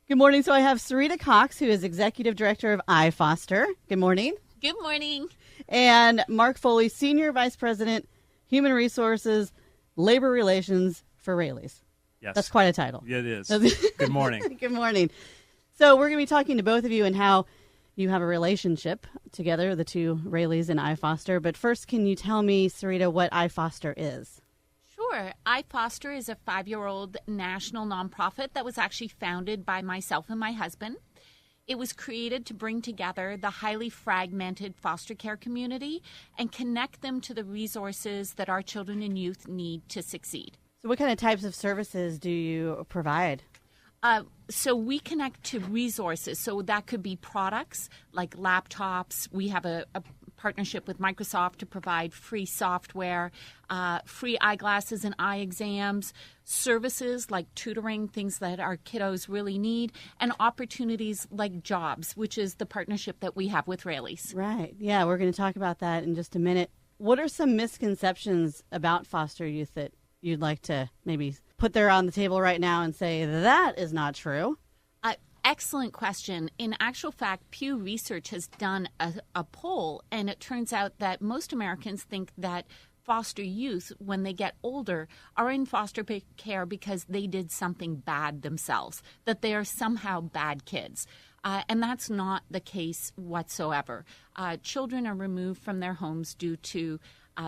Good morning. So I have Serita Cox, who is Executive Director of iFoster. Good morning. Good morning. And Mark Foley, Senior Vice President, Human Resources, Labor Relations for Raley's. Yes. That's quite a title. Yeah, it is. Good morning. Good morning. So we're going to be talking to both of you and how you have a relationship together, the two Raley's and iFoster. But first, can you tell me, Serita, what iFoster is? Sure. iFoster is a 5-year-old national nonprofit that was actually founded by myself and my husband. It was created to bring together the highly fragmented foster care community and connect them to the resources that our children and youth need to succeed. So what kind of types of services do you provide? So we connect to resources. So that could be products like laptops. We have a partnership with Microsoft to provide free software, free eyeglasses and eye exams, services like tutoring, things that our kiddos really need, and opportunities like jobs, which is the partnership that we have with Raley's. Right. Yeah, we're going to talk about that in just a minute. What are some misconceptions about foster youth that you'd like to maybe put there on the table right now and say that is not true? Excellent question. In actual fact, Pew Research has done a poll, and it turns out that most Americans think that foster youth, when they get older, are in foster care because they did something bad themselves, that they are somehow bad kids. And that's not the case whatsoever. Children are removed from their homes due to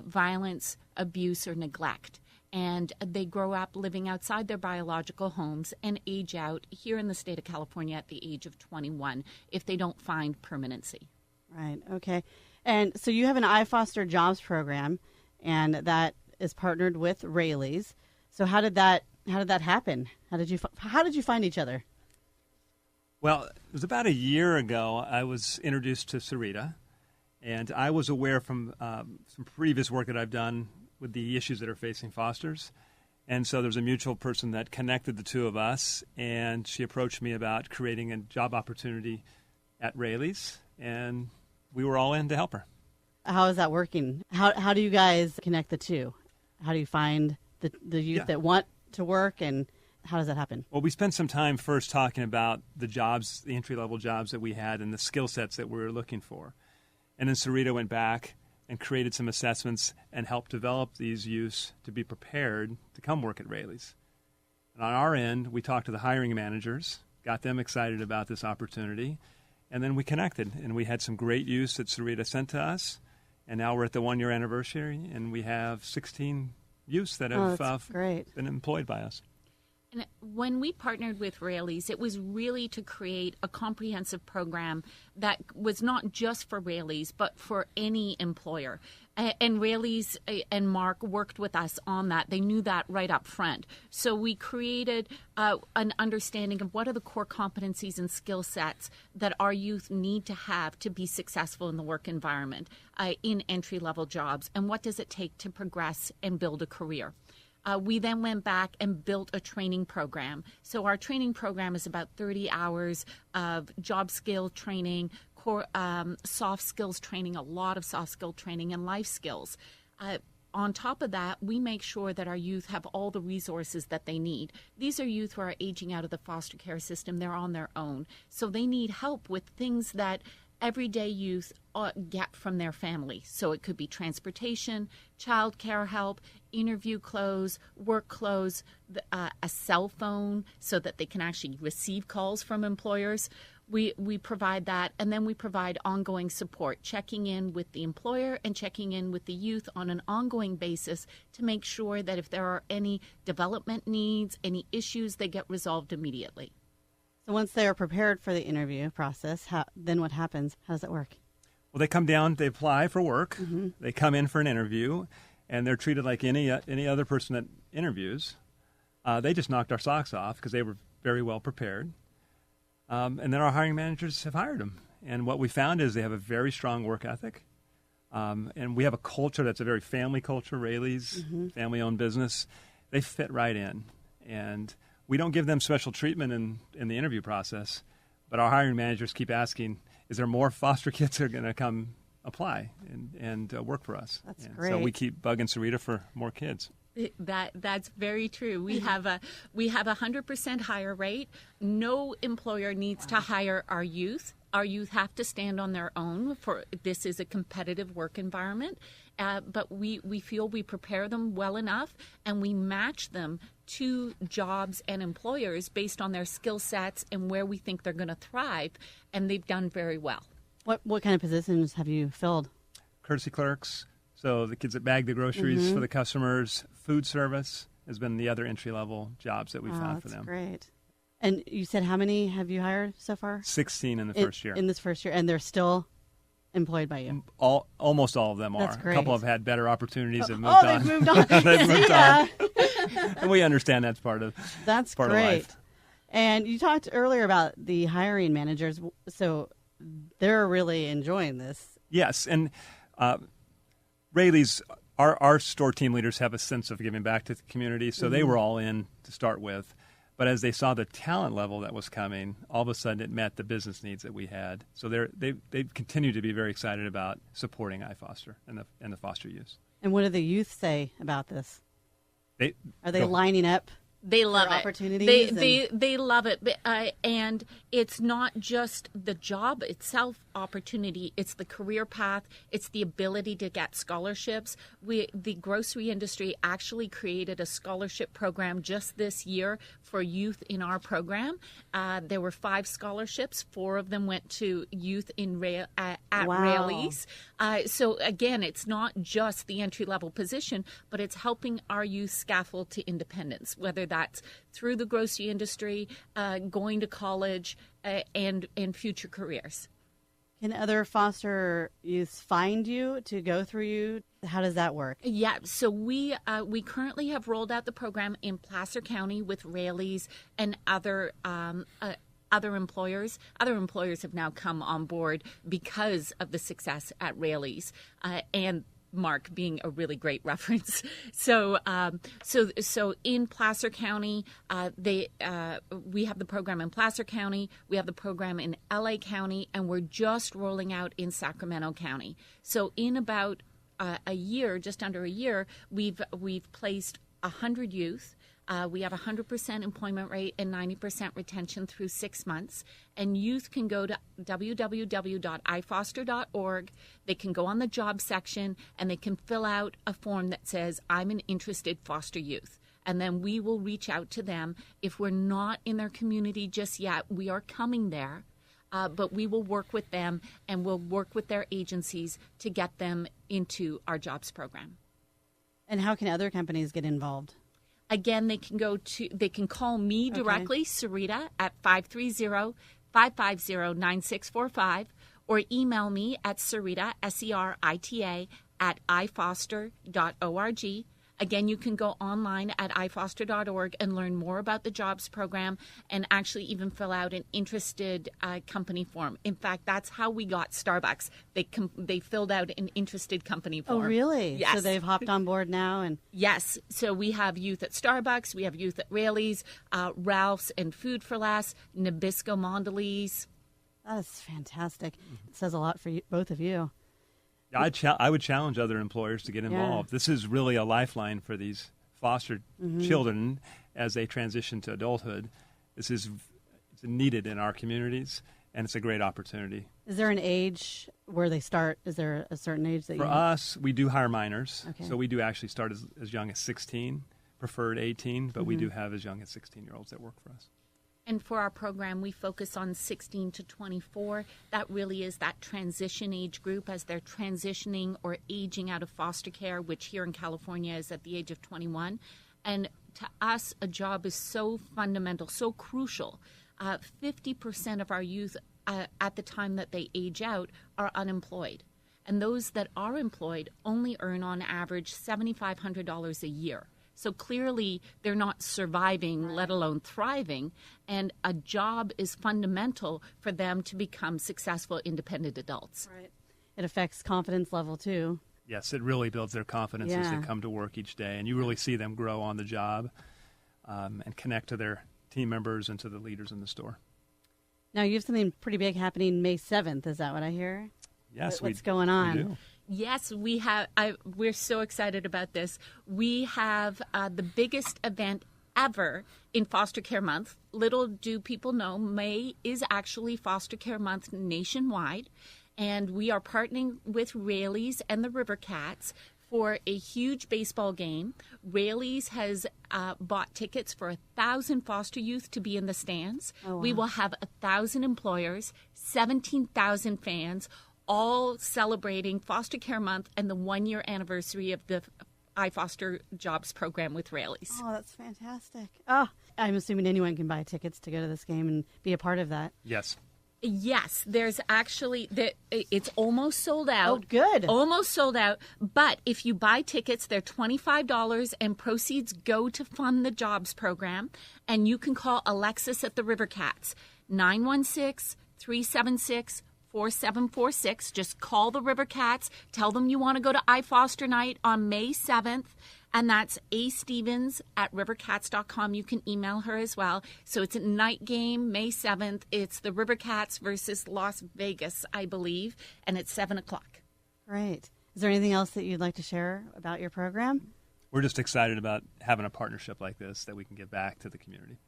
violence, abuse, or neglect. And they grow up living outside their biological homes and age out here in the state of California at the age of 21 if they don't find permanency. Right. Okay. And so you have an iFoster jobs program, and that is partnered with Raley's. So how did that happen? How did you find each other? Well, it was about a year ago I was introduced to Serita, and I was aware from some previous work that I've done with the issues that are facing fosters. And so there's a mutual person that connected the two of us, and she approached me about creating a job opportunity at Raley's, and we were all in to help her. How is that working? How do you guys connect the two? How do you find the youth that want to work, and how does that happen? Well, we spent some time first talking about the jobs, the entry-level jobs that we had and the skill sets that we were looking for. And then Serita went back and created some assessments and helped develop these youths to be prepared to come work at Raley's. And on our end, we talked to the hiring managers, got them excited about this opportunity, and then we connected. And we had some great youths that Serita sent to us, and now we're at the 1-year anniversary, and we have 16 youths that have been employed by us. And when we partnered with Raley's, it was really to create a comprehensive program that was not just for Raley's, but for any employer. And Raley's and Mark worked with us on that. They knew that right up front. So we created an understanding of what are the core competencies and skill sets that our youth need to have to be successful in the work environment, in entry-level jobs, and what does it take to progress and build a career. We then went back and built a training program. So our training program is about 30 hours of job skill training, core soft skills training, a lot of soft skill training, and life skills. On top of that, we make sure that our youth have all the resources that they need. These are youth who are aging out of the foster care system. They're on their own. So they need help with things that everyday youth get from their family. So it could be transportation, child care help, interview clothes, work clothes, a cell phone so that they can actually receive calls from employers. We provide that, and then we provide ongoing support, checking in with the employer and checking in with the youth on an ongoing basis to make sure that if there are any development needs, any issues, they get resolved immediately. So once they are prepared for the interview process, then what happens? How does it work? Well, they come down, they apply for work, Mm-hmm. they come in for an interview, and they're treated like any other person that interviews. They just knocked our socks off because they were very well prepared. And then our hiring managers have hired them. And what we found is they have a very strong work ethic. And we have a culture that's a very family culture, Raley's, family-owned business. They fit right in. And we don't give them special treatment in the interview process, but our hiring managers keep asking, is there more foster kids that are going to come apply and work for us? That's and great. So we keep bugging Serita for more kids. That's very true. We have a 100% hire rate. No employer needs to hire our youth. Our youth have to stand on their own. This is a competitive work environment, but we feel we prepare them well enough, and we match them to jobs and employers based on their skill sets and where we think they're going to thrive, and they've done very well. What kind of positions have you filled? Courtesy clerks, so the kids that bag the groceries for the customers. Food service has been the other entry-level jobs that we found for them. That's great. And you said how many have you hired so far? 16 in the first year. In this first year, and they're still employed by you? Almost all of them are. That's great. A couple have had better opportunities and moved on. They've moved on. They've moved on. And we understand that's part of That's part great. of life. And you talked earlier about the hiring managers, so they're really enjoying this. Yes, and Raley's, our store team leaders have a sense of giving back to the community, so they were all in to start with. But as they saw the talent level that was coming, all of a sudden it met the business needs that we had. So they continue to be very excited about supporting iFoster and the foster youth. And what do the youth say about this? Are they go. lining up? They love for it. Opportunities They love it, and it's not just the job itself opportunity. It's the career path. It's the ability to get scholarships. The grocery industry actually created a scholarship program just this year for youth in our program. There were 5 scholarships. 4 of them went to youth at Raley's. So again, it's not just the entry-level position, but it's helping our youth scaffold to independence, whether that's through the grocery industry, going to college, and future careers. Can other foster youths find you to go through you? How does that work? Yeah, so we currently have rolled out the program in Placer County with Raley's and other employers. Other employers have now come on board because of the success at Raley's and Mark being a really great reference. So in Placer County, we have the program in Placer County, we have the program in LA County, and we're just rolling out in Sacramento County. So in about a year, just under a year, we've placed 100 youth. We have 100% employment rate and 90% retention through 6 months. And youth can go to www.ifoster.org. They can go on the job section and they can fill out a form that says, I'm an interested foster youth. And then we will reach out to them. If we're not in their community just yet, we are coming there. But we will work with them and we'll work with their agencies to get them into our jobs program. And how can other companies get involved? Again, they can call me directly, Serita, at 530-550-9645, or email me at Serita, Serita, at ifoster.org. Again, you can go online at ifoster.org and learn more about the jobs program and actually even fill out an interested company form. In fact, that's how we got Starbucks. They filled out an interested company form. Oh, really? Yes. So they've hopped on board now? And Yes. So we have youth at Starbucks. We have youth at Raley's, Ralph's and Food for Less, Nabisco Mondelez. that is fantastic. It says a lot for you, both of you. I would challenge other employers to get involved. Yeah. This is really a lifeline for these foster children as they transition to adulthood. This is needed in our communities, and it's a great opportunity. Is there an age where they start? Is there a certain age that For us, we do hire minors. Okay. So we do actually start as young as 16, preferred 18, but we do have as young as 16-year-olds that work for us. And for our program, we focus on 16 to 24. That really is that transition age group as they're transitioning or aging out of foster care, which here in California is at the age of 21. And to us, a job is so fundamental, so crucial. 50% of our youth at the time that they age out are unemployed. And those that are employed only earn on average $7,500 a year. So clearly they're not surviving, let alone thriving, and a job is fundamental for them to become successful, independent adults. Right. It affects confidence level, too. Yes, it really builds their confidence as they come to work each day, and you really see them grow on the job and connect to their team members and to the leaders in the store. Now, you have something pretty big happening May 7th. Is that what I hear? Yes. What's going on? We do. Yes, we have. We're so excited about this. We have the biggest event ever in Foster Care Month. Little do people know, May is actually Foster Care Month nationwide, and we are partnering with Raley's and the River Cats for a huge baseball game. Raley's has bought tickets for 1,000 foster youth to be in the stands. Oh, wow. We will have 1,000 employers, 17,000 fans, all celebrating Foster Care Month and the 1-year anniversary of the iFoster Jobs program with Raley's. Oh, that's fantastic. Oh, I'm assuming anyone can buy tickets to go to this game and be a part of that. Yes. Yes, there's actually, it's almost sold out. Oh, good. Almost sold out. But if you buy tickets, they're $25 and proceeds go to fund the jobs program. And you can call Alexis at the River Cats, 916-376-4746. Just call the River Cats. Tell them you want to go to iFoster Night on May 7th. And that's astevens@rivercats.com. You can email her as well. So it's a night game, May 7th. It's the River Cats versus Las Vegas, I believe. And it's 7 o'clock. Great. Is there anything else that you'd like to share about your program? We're just excited about having a partnership like this that we can give back to the community.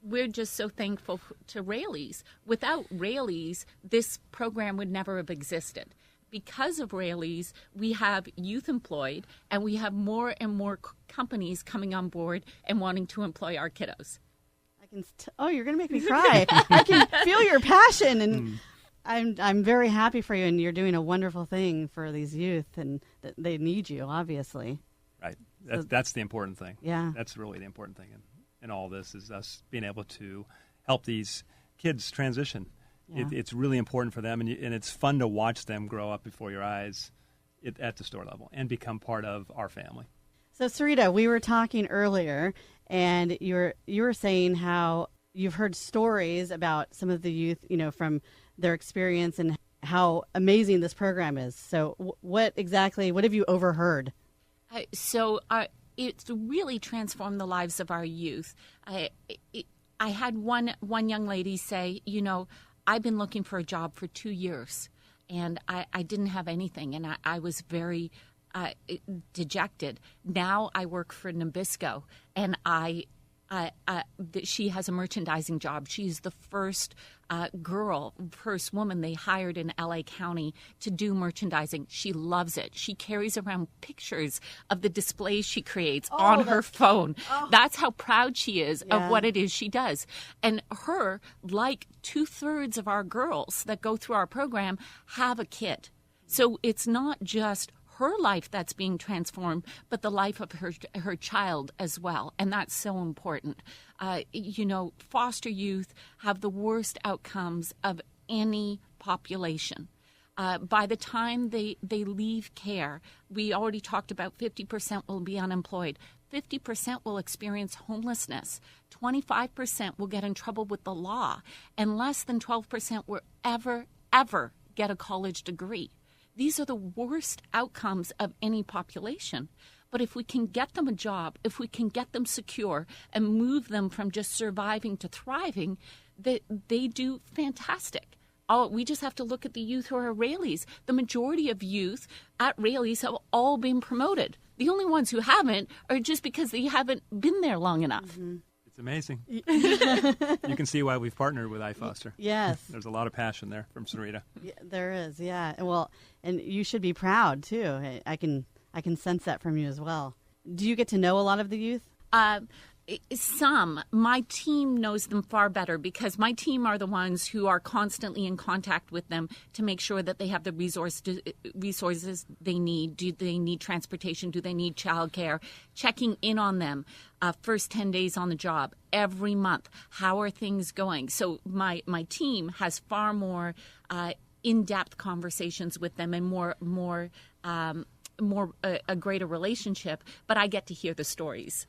We're just so thankful to Raley's. Without Raley's, this program would never have existed. Because of Raley's, we have youth employed, and we have more and more companies coming on board and wanting to employ our kiddos. You're going to make me cry. I can feel your passion, and I'm very happy for you, and you're doing a wonderful thing for these youth, and they need you, obviously. Right. That's the important thing. Yeah. That's really the important thing in all this is us being able to help these kids transition. Yeah. It's really important for them, and it's fun to watch them grow up before your eyes at the store level and become part of our family. So, Serita, we were talking earlier, and you were saying how you've heard stories about some of the youth, from their experience and how amazing this program is. So, what have you overheard? It's really transformed the lives of our youth. I had one young lady say, I've been looking for a job for 2 years, and I didn't have anything, and I was very dejected. Now I work for Nabisco, and she has a merchandising job. She's the first first woman they hired in LA County to do merchandising. She loves it. She carries around pictures of the displays she creates on her phone. Oh. That's how proud she is of what it is she does. And her, like 2/3 of our girls that go through our program, have a kid. So it's not just her life that's being transformed, but the life of her child as well. And that's so important. Foster youth have the worst outcomes of any population. By the time they leave care, we already talked about 50% will be unemployed. 50% will experience homelessness. 25% will get in trouble with the law. And less than 12% will ever get a college degree. These are the worst outcomes of any population. But if we can get them a job, if we can get them secure and move them from just surviving to thriving, they do fantastic. We just have to look at the youth who are at Raley's. The majority of youth at Raley's have all been promoted. The only ones who haven't are just because they haven't been there long enough. Mm-hmm. It's amazing. You can see why we've partnered with iFoster. Yes. There's a lot of passion there from Serita. Yeah, there is, yeah. Well, and you should be proud, too. I can sense that from you as well. Do you get to know a lot of the youth? Some. My team knows them far better because my team are the ones who are constantly in contact with them to make sure that they have the resources they need. Do they need transportation? Do they need childcare? Checking in on them first 10 days on the job every month. How are things going? So my team has far more in-depth conversations with them and a greater relationship, but I get to hear the stories.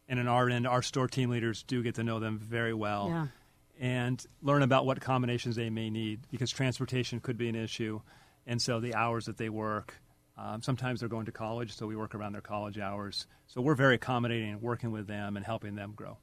And in our end, our store team leaders do get to know them very well and learn about what combinations they may need because transportation could be an issue. And so the hours that they work, sometimes they're going to college, so we work around their college hours. So we're very accommodating and working with them and helping them grow.